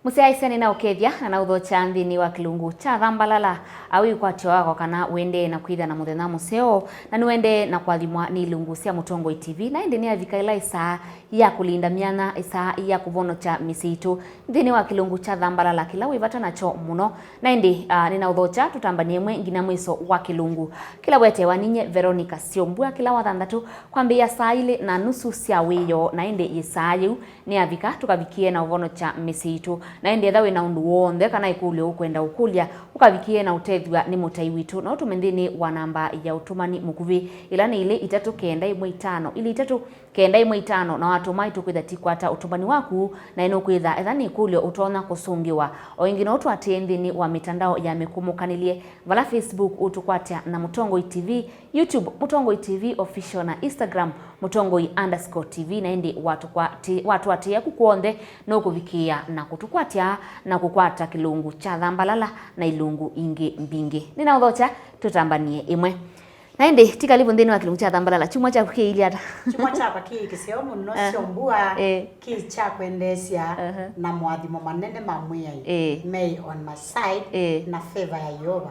Musiaise nina ukethia na uthocha nthini wa kilungu cha Thambalala awi kwatio wako kana wende na kwitha na muthenya museo na niwende na kwathimwa ni ilungu cia Mutongo TV na indi ni avikaila isa ya kulinda miana isa ya kuvonocha misitu nthini wa kilungu cha Thambalala kila wivata nacho muno na indi nina uthocha tutambanie mwe ngina mwiso wa kilungu kila wete waninye Veronica Siombua kila wathandatu kwambia saa ile na nusu cia wiyo na indi isayu ni avika tukavikie na uvonocha misitu na indi etha wina undu wothe kana ikulya ukwenda ukulia ukavikie na utethwa ni mutai witu na utumenthini wa namba ya utumani mukuvi ila ni ile 3915 ili 3915 na watu mai tukwitha tikwata utumani waku na ino kwitha etha ni kulyo utona kusungiwa o ingine utu atenthini wa mitandao ya mikumukanile vala Facebook utukwatia na Mutongo TV, YouTube Mutongo TV official na Instagram Mutongo_TV na indi watu atia kukuonthe no kuvikia na kutukwatia na kukwata kilungu cha Thambalala na ilungu ingi mbingi nina uthocha tutambanie imwe na indi tikalivu nthini wa kilungu cha Thambalala chumwa cha kukiiliata chumwa cha pakikisio muno Siombua ki cha kwendesya na mwathimo manene mamwe may on my side na favor ya Yehova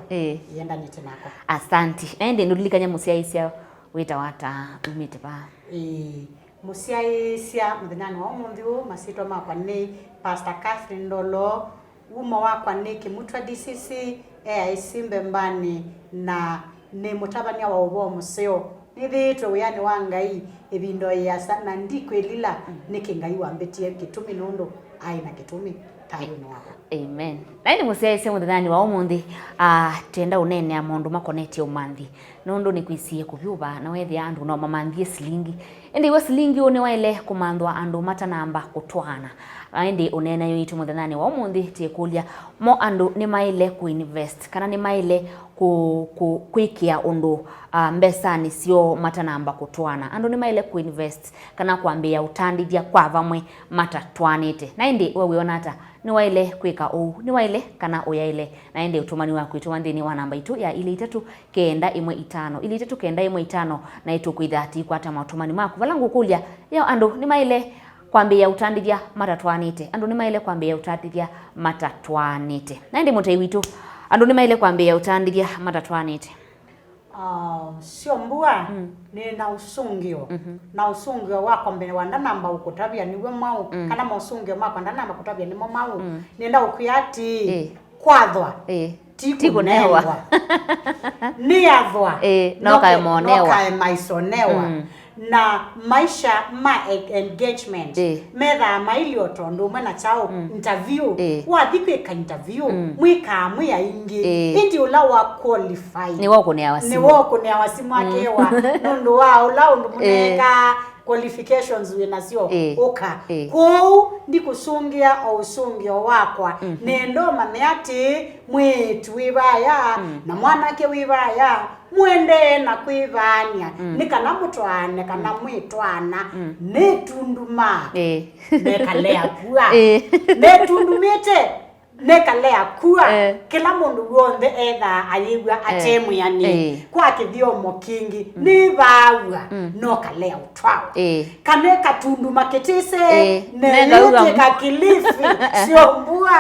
yenda nite nako asanti na indi nulilikanya musiaisia wita wata umite pa musiaisia mthenani wa mundu masito makwa ni Pastor Catherine Ndolo uma wakwa ni kimutwa DCC isimbe mbani na ni mutabania wa ubo museo nithitwe uyani wa ngai ibindo ya sana ndikwelila nikingai wambetie kitumi nundu aina kitumi tayo no wako amen na ni musiaise muthani wa umundi tenda unene ya mundu makoneti umanthi nundu ni kwisie kuvyuba na wethi andu no mamanthie silingi indi we silingi one waile kumandwa andu mata namba kutwana indi unena yo itu muthani wa umundi tiekulia mo andu Nimaile kuinvest kana Nimaile kwikia undu mbesa ni sio mata namba kutwana andu Nimaile kuinvest kana kuambia utandithia kwa Vamwe Matatwaanite na indi wewe onata ni waile kwika ni waile kana uyaile na ende utumani waku ituma nthini wa namba itu ya ili 3-1-5 ili 3-1-5 na itu kwithati kwata matumani maku valangu kulya yo andu Nimaile kwambia utandithia Matatwaanite andu Nimaile kwambia utandithia Matatwaanite na ende mutai witu andu Nimaile kwambia utandithia Matatwaanite Siombua ni na usungio na usungio wako mbele wanda namba ukutabia niwe mau kana mausungio mako nda namba kutabia ni mau nenda ukuyati kwathwa tikunewa ni athwa no kae monewa no kae maisonewa na maisha ma engagement metha mailio tondu mwana chao interview wa thikwika interview mwika mwiya ingi indi ula wa qualify ni wako ni awasimu akewa nundu wa ula undu muneka qualifications winasio uka kou ndikusungia au usungio wakwa nendo mameati mwitu wibaya na mwanake wibaya mwende na kwivania nikana mutwane kana mwitwana netunduma nekalea kuwa netundumite nekalea kuwa kila mundu wonde etha ayigwa atemu yani kwa kithiomo kingi ni bawa no kalea utwawa kane katunduma ketise ne yote kakilifi Siombua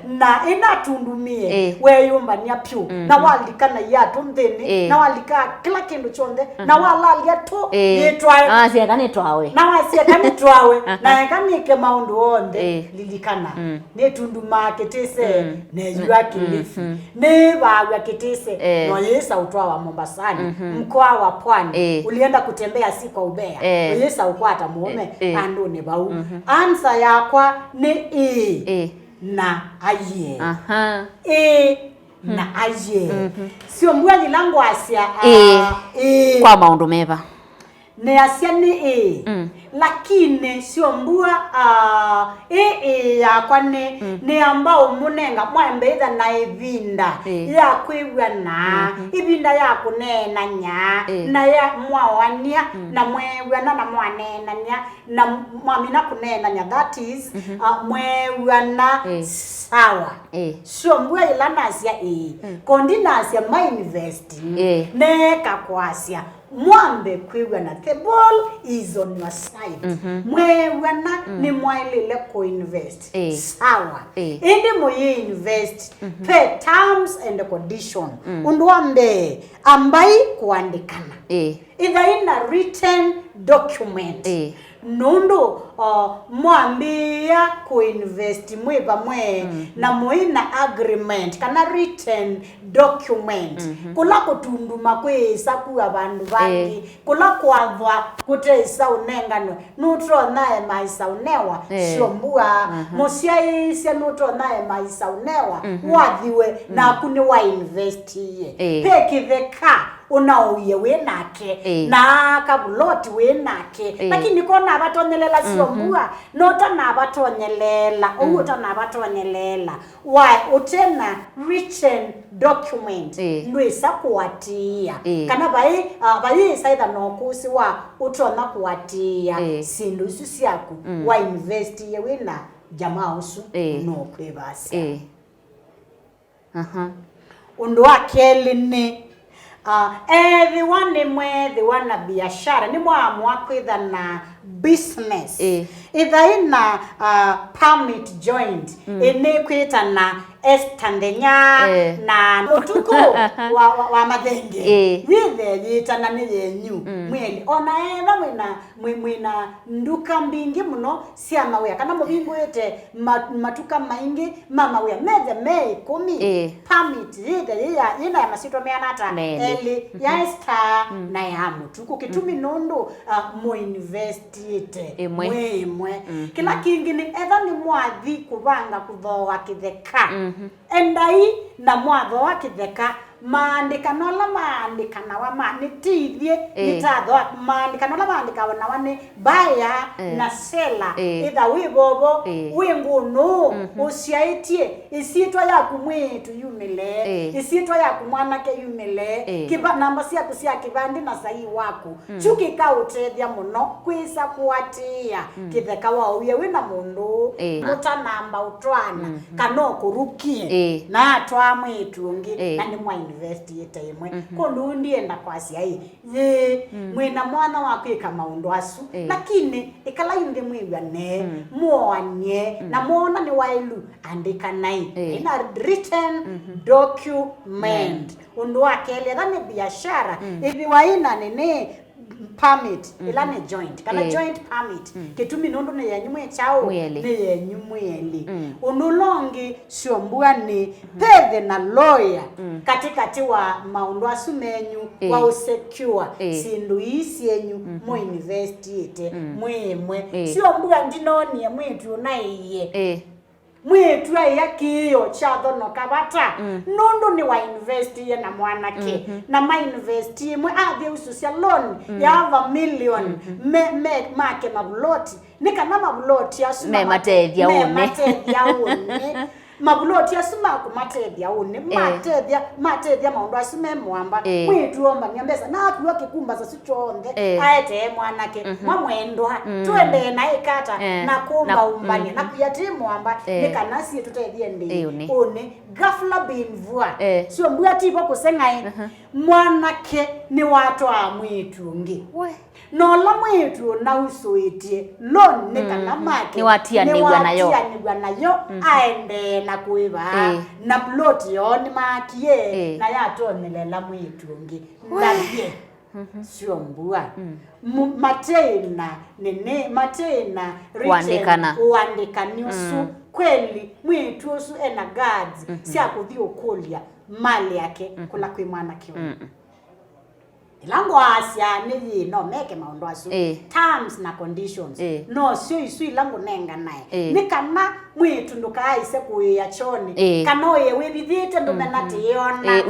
na inatundumie we yumba ni apyu na walikana yatu mthini na walika kila kindu chonde na walalia to yetwae siakane twawe na wasiakane twawe na kanike maundu onde lilikana netunduma ketise ne yua kilifi ne bawa ketise no yesa utwawa Mombasani mkoa wa Pwani ulienda kutembea si kwa ubea yesa ukwata muome andu ne bau ansa yakwa ni na aye na aye Siombua ni langu asia kwa maundu meva ne asia ni lakini Siombua yakwa ni ambao munenga mwembetha na ivinda ya kwigwa na ivinda ya kunena nya na ya mwawania na mwewana na mwanenanya na mwamina kunena nya that is mwewana sawa Siombua ilana asia kondina asia ma invest ne kakwasia mwambe kwigana, the ball is on your side. Mwewana ni mwailile ko-invest. Sawa. Indi moye invest pe terms and condition. Unduambe ambai kuandikana. Either in a written document. Nundu mwambia ku-invest mwe Vamwe na muina agreement kana written document kula kutunduma kwesa ku abantu bangi kula kwava kutesa unengano nutro nae maisa unewa shombua mosiaise nutro nae maisa unewa wathiwe na kuni wa invest ye peki theka unauye wenake na kabuloti wenake lakini kona abatonyelela siombua nota na abatonyelela uta na abatonyelela why utena written document ndwisa kuatia kana bai saida no kusi wa utona kuatia sindu isu siaku wa invest ye wena jamaa usu no kwebasi undu akeli ni everyone the one biashara ni mwa kwitha na business either ina permit joint ine kwita na estandenya na mutuku wa madenge withe yitana ni yenyu mweli ona eva mwina nduka mbingi muno sia mawe kana mubingu ete matuka maingi mama we meze me 10 permit yithe ina ya masito meanata eli ya esta na ya mutuku kitumi nondo mo invest ite mwe kila kingine eva ni mwathi kubanga kuthoa kitheka endai na mwatho wa kitheka maandikano la maandikana wa manitithie nitatho maandikano la maandikana na wane baya na sela either we bobo we ngunu usiaitie isitwa yaku mwitu yumile isitwa yaku mwanake yumile kiba namba cia kusia kibandi na sahi wako chuki ka utethia muno kwisa kuatia kitheka wa uye wina mundu muta namba utwana kano kurukie na atwa mwitu ngi na ni mwa invest yete imwe kondu ndienda kwasi ai mwina mwana wako ikamaundu asu lakini ikala inde mwiwa ne muone na muona ni wailu andika nai ina written document undu akele dhani biashara hivi waina nene permit ilane joint kana joint permit kitumi nundu ne yenyumwe chao ne yenyumweli unulongi siombua ni pethe na lawyer katikati wa maundu asumenyu wa usecure sindu isi yenyu mo invest ite mwemwe siombua ndinonie mwitu naiye mwetu ya kiyo chadho no kabata nundu ni wa invest ye na mwanake na ma invest mwe athi ususia loan ya $1 million make mabuloti nikana mabuloti asuma matethia une mabuloti asuma ku matethia une matethia maundu asume mwamba mwetu omba nyambesa na atuwa kikumba za sichonde aete mwanake mwamwendwa tuende na ikata na kumba umbani na kuyati mwamba nikana si tutethie ndi une ghafla binvua sio mbua tipo kusengai mwanake ni watu a mwetu ngi no la mwetu na usoitie loan nikana make ni watia nigwa nayo aende na kuiva na plot yo ni makie na yatonelela mwetu ngi ndabie sio mbua matena nene matena uandikani usu kweli mwetu usu ena guards si akuthi okulia mali yake kula kwi mwanake ilango asya ni no meke maundu asu terms na conditions no sio isu ilango nenga nae nikana mwitu ndukaise kuya choni kanoye webithite ndumenati yona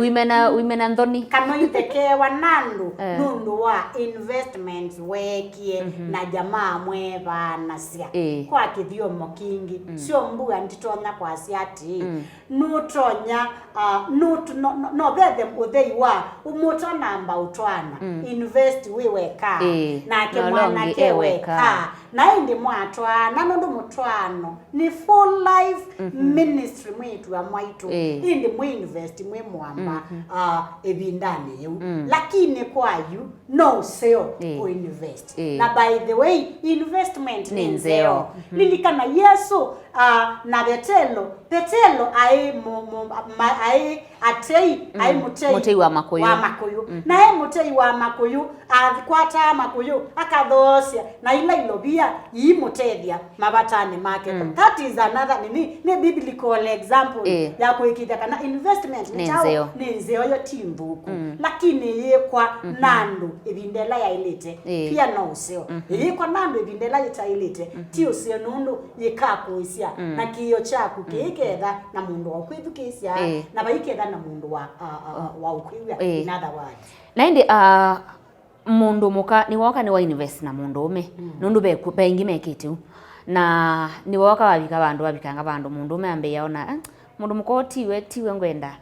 wimena ndoni kano itekewa nandu nundu wa investments wekie na jamaa mweva nasia kwa kithiomo kingi sio mbuga nditonya kwa asiati nutonya no bethe utheiwa umutona namba utwana invest we weka na ke mwana ke weka na indi mwatwana nondo mutwano ni full life ministry mwitu ya mwaitu indi mwi invest mwe mwamba ebindani yu lakini kwa yu no seo o invest na by the way investment ni nzeo lilikana Yesu na Petelo ai mutei wa makoyo na mutei wa makoyo akwata makoyo akadhosia na ila ilobia yimutethia mabatani make that is another ni biblical example ya kuikita kana investment ni nzeo yo timbuku lakini yekwa nandu ibindela ya ilite pia no useo yekwa nandu ibindela itailite ti useo nundu yekakuisia na kiyo chaku kiketha na mundu wa kwithukisia na baiketha na mundu wa ukwiwa in other words na indi mundu muka ni woka ni wa invest na mundu ume nundu bengi mekitu na ni woka wabika bandu wabikanga bandu mundu ume ambe yaona mundu muko tiwe ngwenda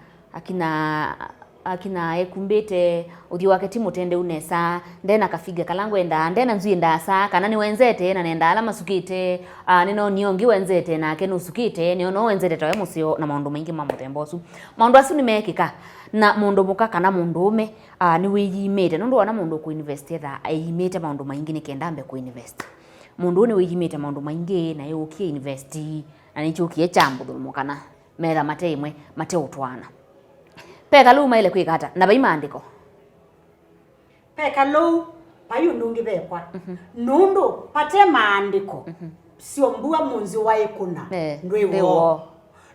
akina ekumbete uthi wake timutende unesa ndena kafiga kalangu enda ndena nzui ndasa kana ni wenzete na nenda ala masukite nino niongi wenzete na kenu usukite niono wenzete tawe musio na maundu maingi mamutembosu maundu asu nimekika na mundu muka kana mundu ume ni wiyimete nundu wana mundu ku invest etha ayimete maundu maingi ni kenda ambe ku invest mundu ni wiyimete maundu maingi na yokie invest na nichukie chambu mukana mera mateimwe mate utwana peka lu maile kwikata na baimandiko peka lu payu ndungi bekwa nundu pate maandiko sio mbua munzi wa ikuna ndwiwo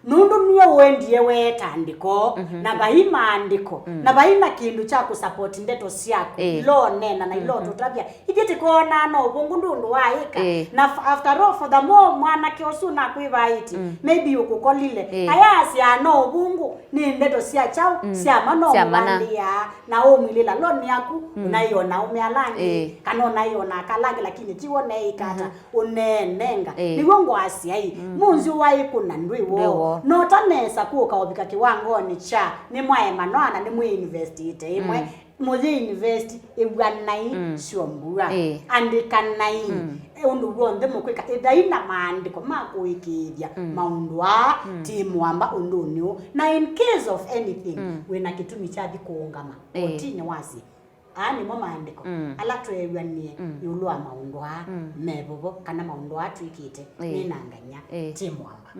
nundu niyo wendie wetandiko na baimandiko na baina kindu cha kusupport ndeto siako lo nena na ilo tutabia igiti kona no bungu ndundu waika na after all for the more mwana kiosu na kuivaiti maybe ukukolile ayasi ano bungu ni ndeto sia chao sia mano mwandia na omilila lo ni yaku unaiona umealangi kanona iona kalangi lakini tiwone ikata unenenga ni wongo asiai munzi waikuna ndwiwo nota nesa kuoka obika kiwango ni cha ni mwae manwana ni mwi investite imwe muzi invest ewanai shombura andikanai undu wonde mukwika edaina maandiko makuikidia maundwa timwamba undunio na in case of anything wena kitumi cha kuungama otini wasi ani mama andiko ala twewanie yulwa maundwa mebobo kana maundwa twikite ninanganya timwamba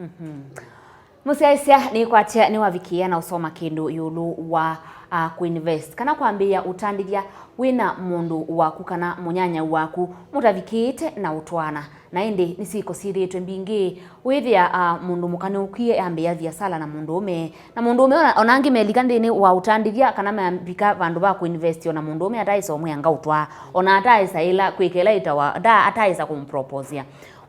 Musiaisia ni kwatia ni wavikia na usoma kindu yulu wa kuinvest kana kwambia utandithia wina mundu waku kana munyanya waku mutavikite na utwana na indi nisiko siritwe mbingi withia mundu mukanukie ambia Viasala na mundu ume onangi melika ndini wa utandithia kana mambika bandu ba kuinvest na mundu ume ataisa omuyanga utwa ona ataisa ila kwikela itawa da ataisa kumproposia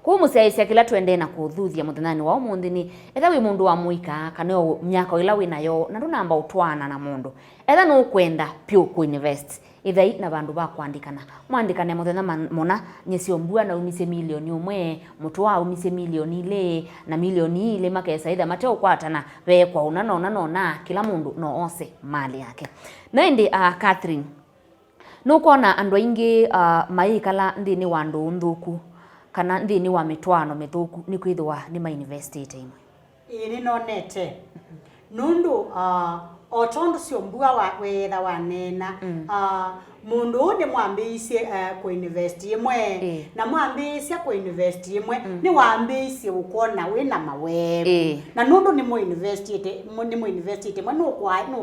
Musiaisia kila twende na kuthuthia muthanani wa umundini etha wi mundu wa muika kana myaka ila wina yo na ndunamba utwana na mundu etha no kwenda pure ku invest ithai na bandu ba kwandikana mwandikane muthenya mona nyesio mbua na umise milioni umwe mutu wa umise milioni ile na milioni ile makesa itha mateo kwatana we kwa unana kila mundu no ose mali yake na indi Catherine no kona andu aingi maikala ndini wandu nthuku kana ndini wa mitwano mithuku ni kwithwa ni ma investate imwe ini nonete nundu otondo sio mbua wa wetha wanena mundu ni mwambiisie ku invest imwe na mwambiisie ku invest imwe ni wambiisie ukona wina mawebu na nundu ni mu investate mwe no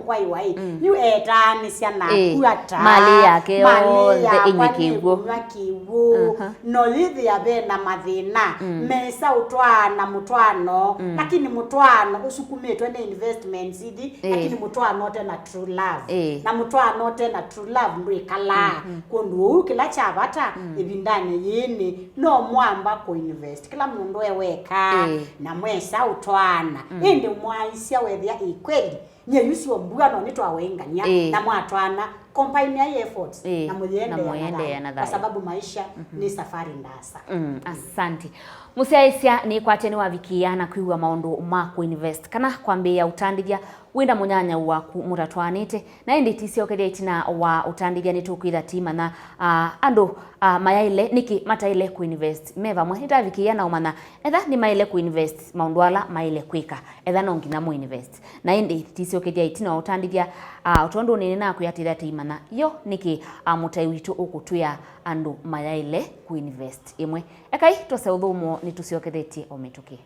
kwa iwai ni etani sia na kuata mali yake the inyikiwo no lithi ya bena mathina mesa utwana mutwano lakini mutwano usukumetwe na investments idi lakini mutwano tena true love na mutwano tena true love ndwe kala kundu kila chabata ibindani yini no mwamba ku invest kila mundu eweka na mwesa utwana indi mwaisia wethia ikweli nye yusi ombua no nitwa wenganya na mwatwana combine ya efforts na muende kwa sababu maisha ni safari ndasa. Asante. Musiaisia ni kwateni wavikia na kwiwa maundu ma kuinvest kana kwambia utandithia wenda munyanya waku Matatwaanite na indi tisio kedetina wa utandithia ni tukwitha tima na Andu mayaile niki mataile kuinvest meva mwe itavikia na umana etha ni maile kuinvest maundu ala maile kwika etha no ngina mu invest na indi tisio kedia itina utandithia utondu nini na kuyatira tima na yo niki mutai witu ukutuya Andu mayaile kuinvest imwe ekai tose uthumo ni tusiokethetie o mituki.